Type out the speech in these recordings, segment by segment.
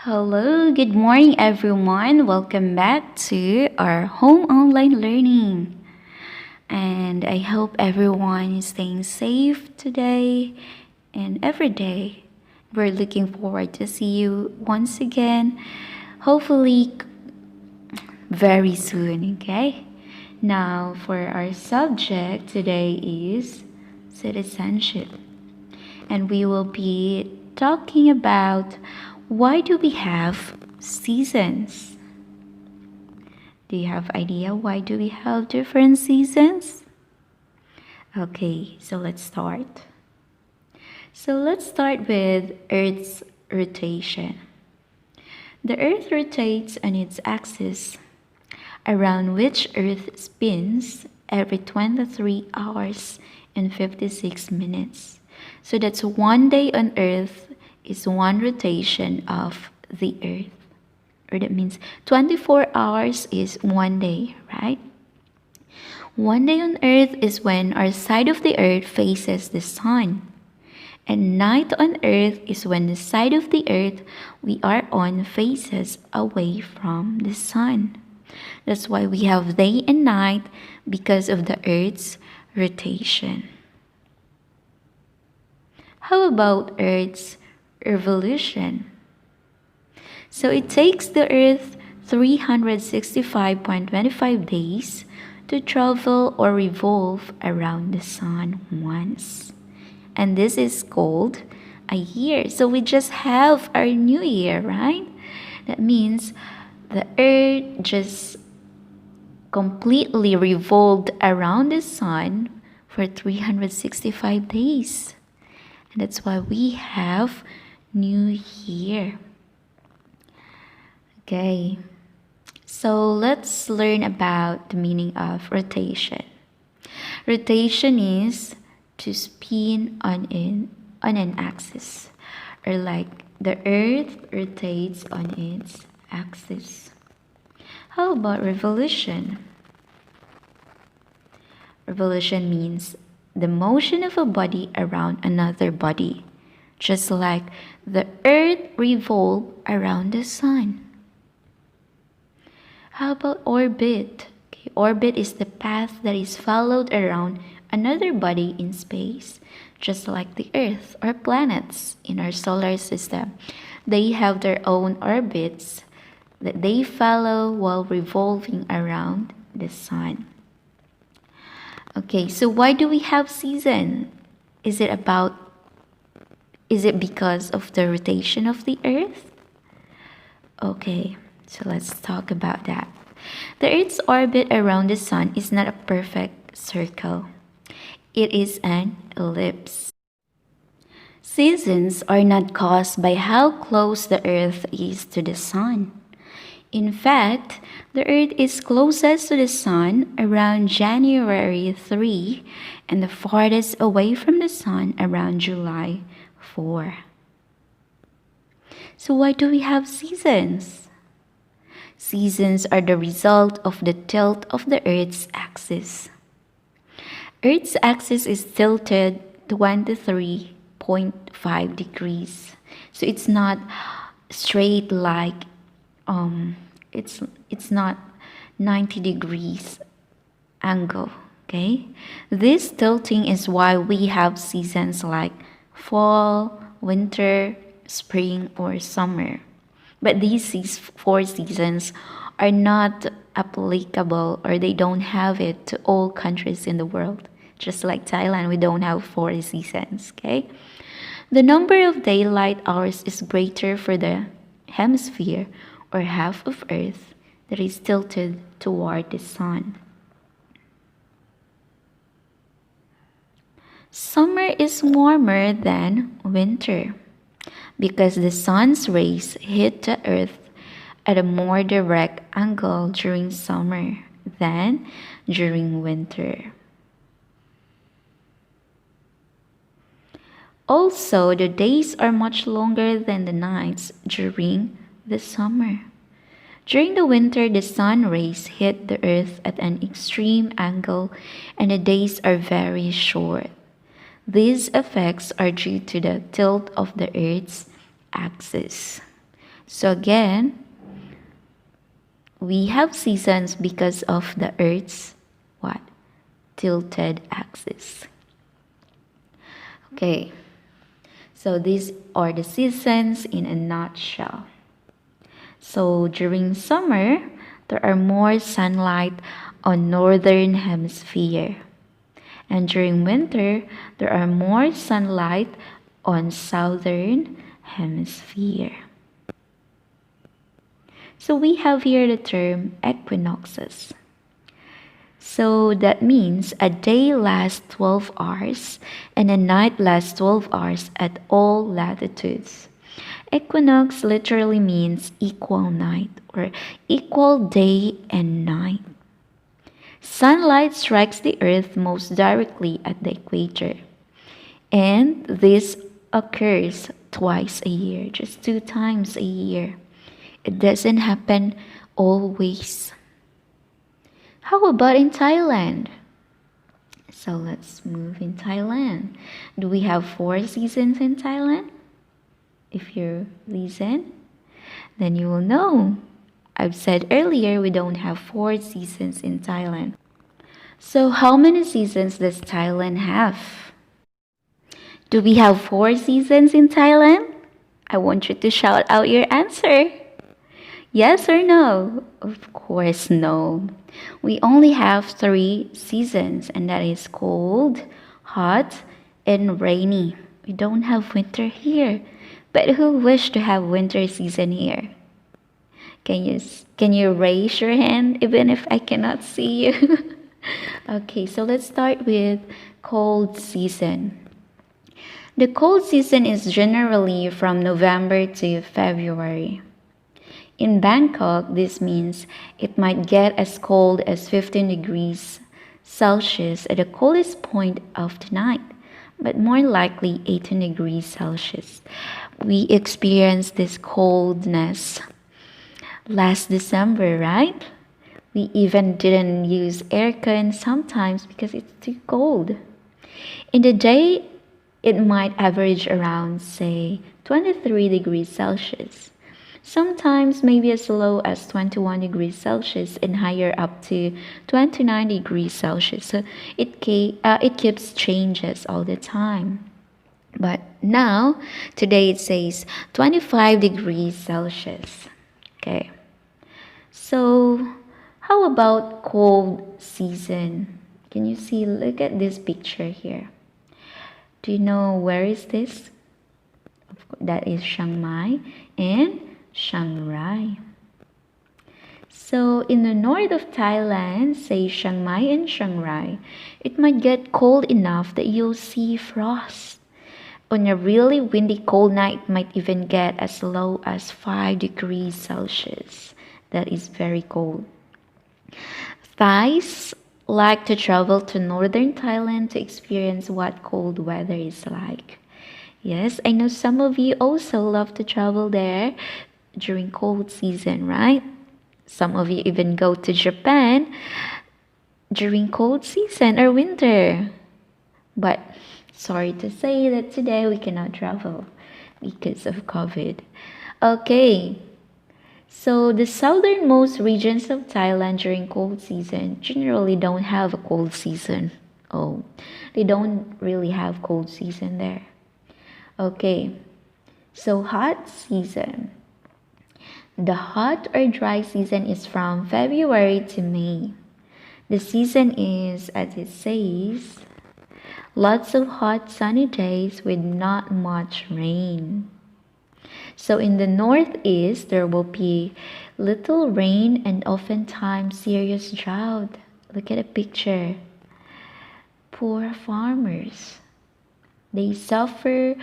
Hello, good morning everyone. Welcome back to our home online learning. And I hope everyone is staying safe today and every day. We're looking forward to see you once again, hopefully very soon, okay? Now, for our subject today is citizenship. And we will be talking about why do we have seasons? Do you have idea why do we have different seasons? Okay, so let's start. So let's start with Earth's rotation. The Earth rotates on its axis, around which Earth spins every 23 hours and 56 minutes. So that's one day on Earth is one rotation of the Earth. Or that means 24 hours is one day, right? One day on Earth is when our side of the Earth faces the sun. And night on Earth is when the side of the Earth we are on faces away from the sun. That's why we have day and night because of the Earth's rotation. How about Earth's revolution? So it takes the Earth 365.25 days to travel or revolve around the sun once. And this is called a year. So we just have our new year, right? That means the Earth just completely revolved around the sun for 365 days. And that's why we have New Year. Okay, so let's learn about the meaning of rotation. Rotation is to spin on an axis, or like the Earth rotates on its axis. How about revolution? Revolution means the motion of a body around another body, just like the Earth revolves around the sun. How about orbit? Okay, orbit is the path that is followed around another body in space, just like the Earth or planets in our solar system. They have their own orbits that they follow while revolving around the sun. Okay, so why do we have season? Is it because of the rotation of the Earth? Okay, so let's talk about that. The Earth's orbit around the sun is not a perfect circle. It is an ellipse. Seasons are not caused by how close the Earth is to the sun. In fact, the Earth is closest to the sun around January 3 and the farthest away from the sun around July 4. So why do we have seasons? Seasons are the result of the tilt of the Earth's axis. Earth's axis is tilted 23.5 degrees. So it's not straight like it's not 90 degrees angle, okay? This tilting is why we have seasons like fall, winter, spring, or summer. But these four seasons are not applicable, or they don't have it to all countries in the world. Just like Thailand, we don't have 4 seasons, okay? The number of daylight hours is greater for the hemisphere or half of Earth that is tilted toward the sun. Summer is warmer than winter because the sun's rays hit the Earth at a more direct angle during summer than during winter. Also, the days are much longer than the nights during the summer. During the winter, the sun rays hit the Earth at an extreme angle and the days are very short. These effects are due to the tilt of the Earth's axis. So again, we have seasons because of the Earth's what? Tilted axis. Okay, so these are the seasons in a nutshell. So during summer, there are more sunlight on northern hemisphere. And during winter, there are more sunlight on southern hemisphere. So we have here the term equinoxes. So that means a day lasts 12 hours and a night lasts 12 hours at all latitudes. Equinox literally means equal night or equal day and night. Sunlight strikes the earth most directly at the equator. And this occurs twice a year, just 2 times a year. It doesn't happen always. How about in Thailand? So let's move in Thailand. Do we have 4 seasons in Thailand? If you listen, then you will know. I've said earlier we don't have 4 seasons in Thailand. So how many seasons does Thailand have? Do we have 4 seasons in Thailand? I want you to shout out your answer. Yes or no? Of course, no. We only have 3 seasons, and that is cold, hot, and rainy. We don't have winter here. But who wish to have winter season here? Can you raise your hand even if I cannot see you? Okay, so let's start with cold season. The cold season is generally from November to February. In Bangkok, this means it might get as cold as 15 degrees Celsius at the coldest point of the night, but more likely 18 degrees Celsius. We experienced this coldness last December, right? We even didn't use aircon sometimes because it's too cold. In the day, it might average around, say, 23 degrees Celsius. Sometimes maybe as low as 21 degrees Celsius and higher up to 29 degrees Celsius. So it keeps changes all the time. But now, today it says 25 degrees Celsius. Okay. So how about cold season? Can you see? Look at this picture here. Do you know where is this? That is Chiang Mai and Chiang Rai. So in the north of Thailand, say Chiang Mai and Chiang Rai, it might get cold enough that you'll see frost. On a really windy cold night, it might even get as low as 5 degrees Celsius. That is very cold. Thais like to travel to northern Thailand to experience what cold weather is like. Yes, I know some of you also love to travel there during cold season, right? Some of you even go to Japan during cold season or winter. But sorry to say that today we cannot travel because of COVID. Okay, so the southernmost regions of Thailand during cold season generally don't have a cold season. Oh, they don't really have cold season there. Okay, so hot season. The hot or dry season is from February to May. The season is, as it says, lots of hot sunny days with not much rain. So in the northeast, there will be little rain and oftentimes serious drought. Look at a picture. Poor farmers. They suffer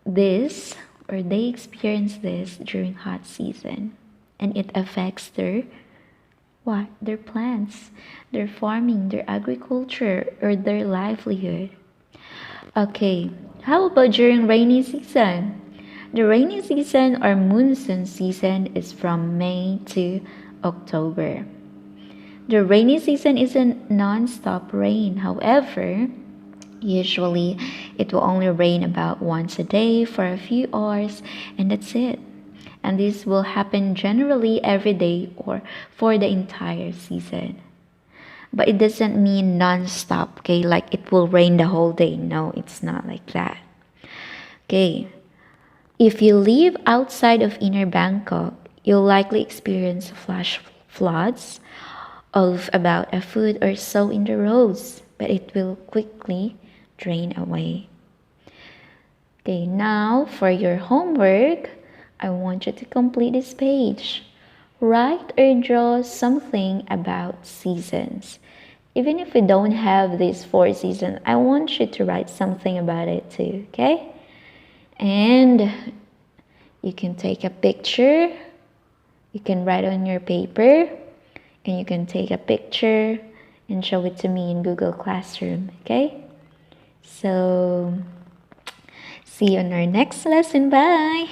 this or they experience this during hot season, and it affects their plants, their farming, their agriculture, or their livelihood. Okay, how about during rainy season? The rainy season or monsoon season is from May to October. The rainy season isn't non-stop rain. However, usually it will only rain about once a day for a few hours, and that's it. And this will happen generally every day or for the entire season. But it doesn't mean non-stop, okay? Like it will rain the whole day. No, it's not like that. Okay. If you live outside of inner Bangkok, you'll likely experience flash floods of about a foot or so in the roads, but it will quickly drain away. Okay, now for your homework, I want you to complete this page. Write or draw something about seasons. Even if we don't have these 4 seasons, I want you to write something about it too, okay? And you can take a picture, you can write on your paper, and you can take a picture and show it to me in Google Classroom, okay? So, see you on our next lesson. Bye!